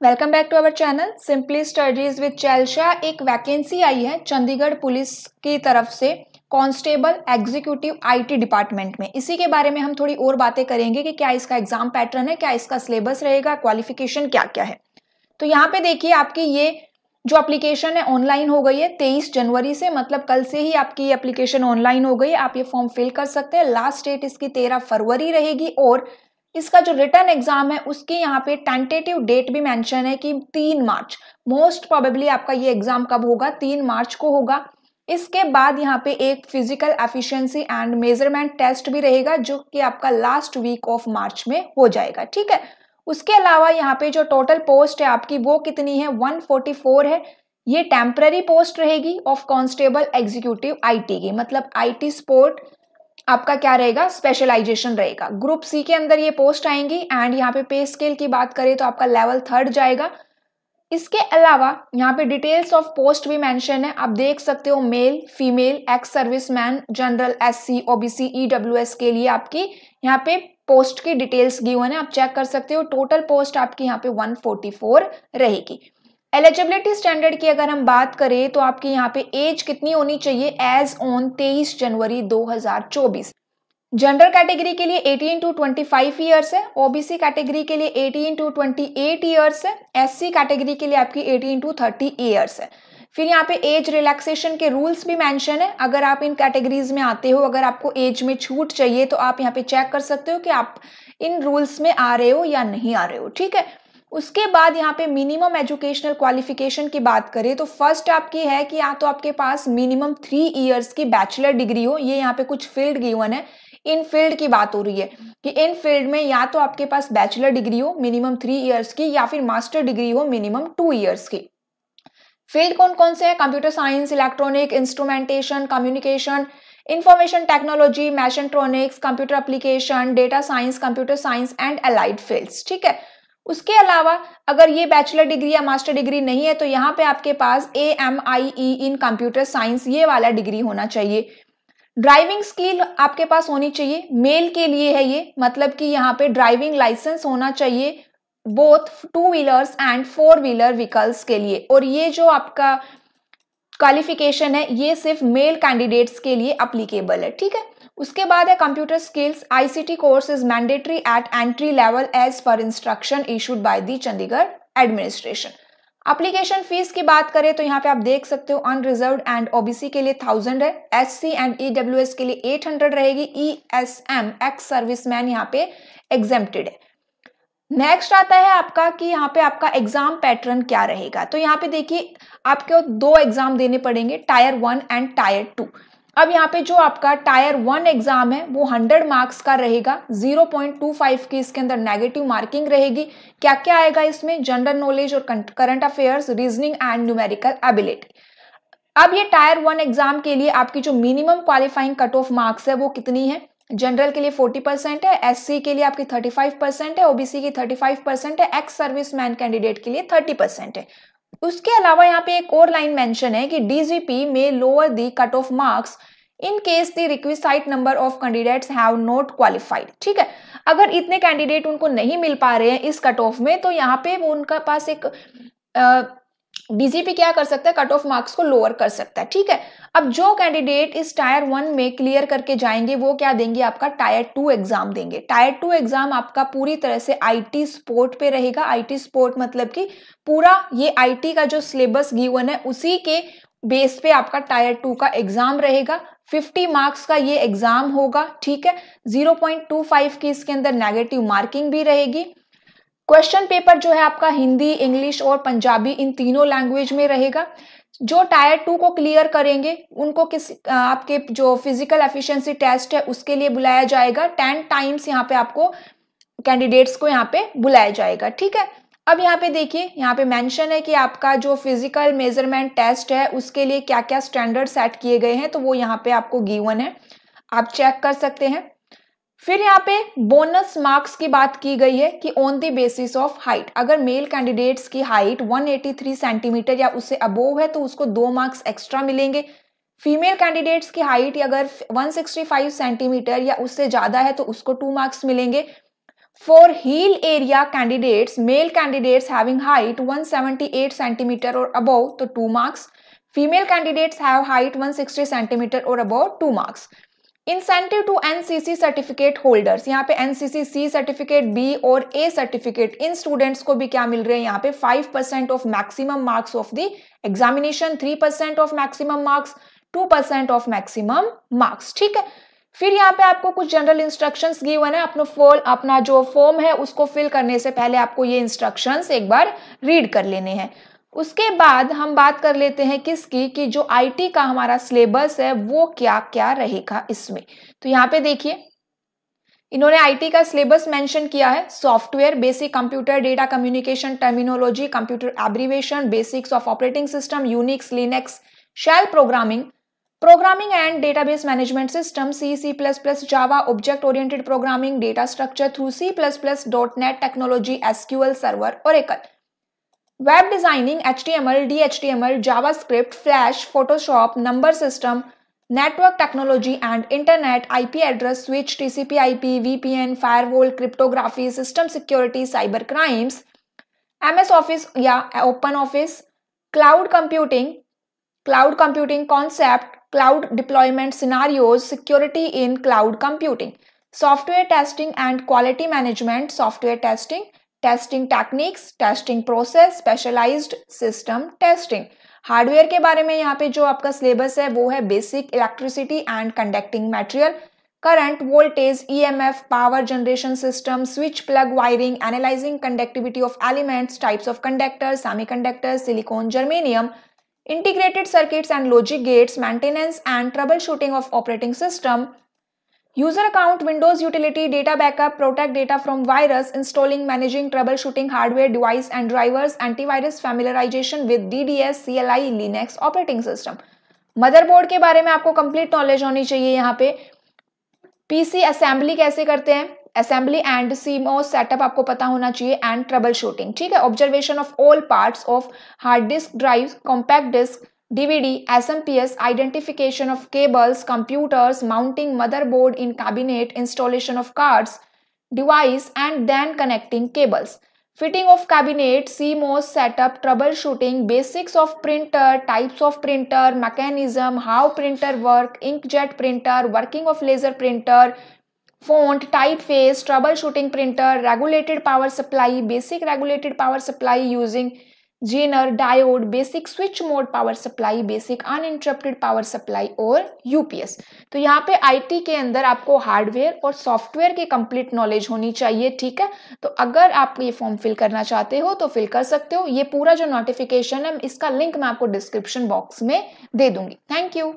Welcome back to our channel simply studies with चैलशा। एक vacancy आई है चंडीगढ़ पुलिस की तरफ से कांस्टेबल एग्जीक्यूटिव आईटी डिपार्टमेंट में। इसी के बारे में हम थोड़ी और बातें करेंगे कि क्या इसका एग्जाम पैटर्न है, क्या इसका सिलेबस रहेगा, क्वालिफिकेशन क्या क्या है। तो यहाँ पे देखिए आपकी ये जो एप्लीकेशन है ऑनलाइन हो गई है 23 जनवरी से, मतलब कल से ही आपकी ये एप्लीकेशन ऑनलाइन हो गई है। आप ये फॉर्म फिल कर सकते हैं। लास्ट डेट इसकी 13 फरवरी रहेगी और इसका जो रिटर्न एग्जाम है उसकी यहाँ पे टेंटेटिव डेट भी मेंशन है कि 3 मार्च। मोस्ट प्रोबेबली आपका ये एग्जाम कब होगा, 3 मार्च को होगा। इसके बाद यहाँ पे एक physical efficiency and measurement test भी रहेगा जो कि आपका लास्ट वीक ऑफ मार्च में हो जाएगा, ठीक है। उसके अलावा यहाँ पे जो टोटल पोस्ट है आपकी वो कितनी है, 144 है। ये टेम्पररी पोस्ट रहेगी ऑफ कांस्टेबल एग्जीक्यूटिव आईटी की, मतलब आईटी स्पोर्ट आपका क्या रहेगा, स्पेशलाइजेशन रहेगा। ग्रुप सी के अंदर ये पोस्ट आएंगी एंड यहाँ पे स्केल की बात करें तो आपका लेवल 3 जाएगा। इसके अलावा यहाँ पे डिटेल्स ऑफ पोस्ट भी मेंशन है, आप देख सकते हो। Male, female, ex serviceman, general, SC, OBC, EWS के लिए आपकी यहाँ पे पोस्ट की डिटेल्स गिवन है, आप चेक कर सकते हो। टोटल पोस्ट आपकी यहाँ पे 144 रहेगी। एलिजिबिलिटी स्टैंडर्ड की अगर हम बात करें तो आपकी यहाँ पे एज कितनी होनी चाहिए, एज ऑन 23 जनवरी 2024। जनरल कैटेगरी के लिए 18 टू 25 ईयर्स है, ओबीसी कैटेगरी के लिए 18 टू 28 ईयर्स है, एससी कैटेगरी के लिए आपकी 18 टू 30 ईयर्स है। फिर यहाँ पे एज रिलैक्सेशन के रूल्स भी मेंशन है। अगर आप इन कैटेगरीज में आते हो, अगर आपको एज में छूट चाहिए तो आप यहाँ पे चेक कर सकते हो कि आप इन रूल्स में आ रहे हो या नहीं आ रहे हो, ठीक है। उसके बाद यहाँ पे मिनिमम एजुकेशनल क्वालिफिकेशन की बात करें तो फर्स्ट आपकी है कि या तो आपके पास मिनिमम 3 इयर्स की बैचलर डिग्री हो। ये यहाँ पे कुछ फील्ड गिवन है, इन फील्ड की बात हो रही है कि इन फील्ड में या तो आपके पास बैचलर डिग्री हो मिनिमम 3 इयर्स की या फिर मास्टर डिग्री हो मिनिमम 2 इयर्स की। फील्ड कौन कौन से हैं, computer science, electronic, instrumentation, communication, information technology, mechatronics, computer application, data science, computer science and allied fields, ठीक है। उसके अलावा अगर ये बैचलर डिग्री या मास्टर डिग्री नहीं है तो यहाँ पे आपके पास AMIE इन कंप्यूटर साइंस ये वाला डिग्री होना चाहिए। ड्राइविंग स्किल आपके पास होनी चाहिए, मेल के लिए है ये, मतलब कि यहाँ पे ड्राइविंग लाइसेंस होना चाहिए both 2 wheelers and 4 wheeler vehicles के लिए। और ये जो आपका क्वालिफिकेशन है ये सिर्फ मेल कैंडिडेट्स के लिए अप्लीकेबल है, ठीक है। उसके बाद है computer skills, ICT course is mandatory at entry level age पर instruction issued by the Chandigarh administration. Application fees की बात करें तो यहाँ पे आप देख सकते हो अनरिजर्व्ड एंड ओबीसी के लिए 1000 है, SC एंड EWS के लिए 800 रहेगी, ESM एक्स सर्विसमैन यहाँ पे एग्जेम्प्टेड है। नेक्स्ट आता है आपका कि यहाँ पे आपका एग्जाम पैटर्न क्या रहेगा। तो यहाँ पे देखिए आपको 2 एग्जाम देने पड़ेंगे, टायर 1 एंड टायर 2। अब यहाँ पे जो आपका टायर 1 एग्जाम है वो 100 मार्क्स का रहेगा, 0.25 की इसके अंदर नेगेटिव मार्किंग रहेगी। क्या क्या आएगा इसमें, जनरल नॉलेज और current affairs, reasoning and numerical ability. अब ये टायर 1 एग्जाम के लिए आपकी जो minimum qualifying cut off marks है वो कितनी है, जनरल के लिए 40% है, SC के लिए आपकी 35% है, OBC की 35% है, एक्स सर्विसमैन कैंडिडेट के लिए 30% है। उसके अलावा यहाँ पे एक और लाइन मेंशन है कि DGP में lower the cut off marks in case the requisite number of candidates have not qualified, ठीक है। अगर इतने कैंडिडेट उनको नहीं मिल पा रहे हैं इस कट ऑफ में तो यहाँ पे वो उनका पास एक DGP क्या कर सकता है, कट ऑफ मार्क्स को लोअर कर सकता है, ठीक है। अब जो कैंडिडेट इस टायर 1 में क्लियर करके जाएंगे वो क्या देंगे, आपका टायर 2 एग्जाम देंगे। टायर 2 एग्जाम आपका पूरी तरह से IT स्पोर्ट पे रहेगा। IT स्पोर्ट मतलब कि पूरा ये IT का जो सिलेबस गिवन है उसी के बेस पे आपका टायर 2 का एग्जाम रहेगा। 50 मार्क्स का ये एग्जाम होगा, ठीक है। 0.25 की इसके अंदर नेगेटिव मार्किंग भी रहेगी। क्वेश्चन पेपर जो है आपका हिंदी, इंग्लिश और पंजाबी इन तीनों लैंग्वेज में रहेगा। जो टायर 2 को क्लियर करेंगे उनको आपके जो फिजिकल एफिशिएंसी टेस्ट है उसके लिए बुलाया जाएगा। 10 टाइम्स यहाँ पे आपको कैंडिडेट्स को यहाँ पे बुलाया जाएगा, ठीक है। अब यहाँ पे देखिए यहाँ पे मेंशन है कि आपका जो फिजिकल मेजरमेंट टेस्ट है उसके लिए क्या क्या स्टैंडर्ड सेट किए गए हैं, तो वो यहाँ पे आपको गिवन है, आप चेक कर सकते हैं। फिर यहाँ पे बोनस मार्क्स की बात की गई है कि on the basis of height, अगर मेल कैंडिडेट्स की हाइट 183 सेंटीमीटर या उससे अबोव है तो उसको 2 मार्क्स एक्स्ट्रा मिलेंगे। फीमेल कैंडिडेट्स की हाइट अगर 165 सेंटीमीटर या उससे ज्यादा है तो उसको 2 मार्क्स मिलेंगे। For heel area candidates, male candidates having height 178 centimeter or above, तो 2 marks. Female candidates have height 160 centimeter or above, 2 marks. Incentive to NCC certificate holders, यहाँ पे एनसीसी सी सर्टिफिकेट, बी और ए सर्टिफिकेट, इन स्टूडेंट्स को भी क्या मिल रहे हैं यहाँ पे 5% of maximum marks of the examination, 3% of maximum marks, 2% of maximum marks. ठीक है, फिर यहाँ पे आपको कुछ जनरल इंस्ट्रक्शंस गिवन है। अपना जो फॉर्म है उसको फिल करने से पहले आपको ये इंस्ट्रक्शंस एक बार रीड कर लेने हैं। उसके बाद हम बात कर लेते हैं किसकी, कि जो आईटी का हमारा सिलेबस है वो क्या क्या रहेगा इसमें। तो यहाँ पे देखिए इन्होंने आईटी का सिलेबस मेंशन किया है। Software, basic computer data communication terminology, computer abbreviation, basics of operating system, Unix, Linux, shell programming, programming and database management system, C++, Java, object oriented programming, data structure through C++, .NET technology, SQL server, Oracle, web designing, HTML, DHTML, JavaScript, Flash, Photoshop, number system, network technology and internet, IP address, switch, TCP/IP, VPN, firewall, cryptography, system security, cyber crimes, MS office या open office, cloud computing concept, cloud deployment scenarios, security in cloud computing, software testing and quality management, software testing, testing techniques, testing process, specialised system testing. Hardware के बारे में यहाँ पे जो आपका syllabus है वो है basic electricity and conducting material, current, voltage, EMF, power generation system, switch, plug, wiring, analysing conductivity of elements, types of conductor, semiconductor, silicon, germanium, integrated circuits and logic gates, maintenance and troubleshooting of operating system, user account, Windows utility, data backup, protect data from virus, installing, managing, troubleshooting hardware device and drivers, antivirus, familiarization with DDS, CLI, Linux operating system। Motherboard के बारे में आपको complete knowledge होनी चाहिए। यहाँ पे PC assembly कैसे करते हैं, असेंबली एंड CMOS सेटअप आपको पता होना चाहिए, एंड ट्रबल शूटिंग। ठीक है, observation of all parts of hard disk, drive, compact disk, DVD, SMPS, identification of cables, computers, mounting motherboard in cabinet, installation of cards, device and then connecting cables, fitting of cabinet, CMOS setup, troubleshooting, basics of printer, types of printer, mechanism, how printer work, inkjet printer, working of laser printer, font, typeface, troubleshooting printer, regulated power supply, basic regulated power supply using Zener, diode, basic switch mode power supply, basic uninterrupted power supply और UPS। तो यहाँ पे IT के अंदर आपको hardware और software की complete knowledge होनी चाहिए। ठीक है, तो अगर आप ये फॉर्म फिल करना चाहते हो तो फिल कर सकते हो। ये पूरा जो नोटिफिकेशन है इसका लिंक मैं आपको डिस्क्रिप्शन बॉक्स में दे दूंगी। Thank you.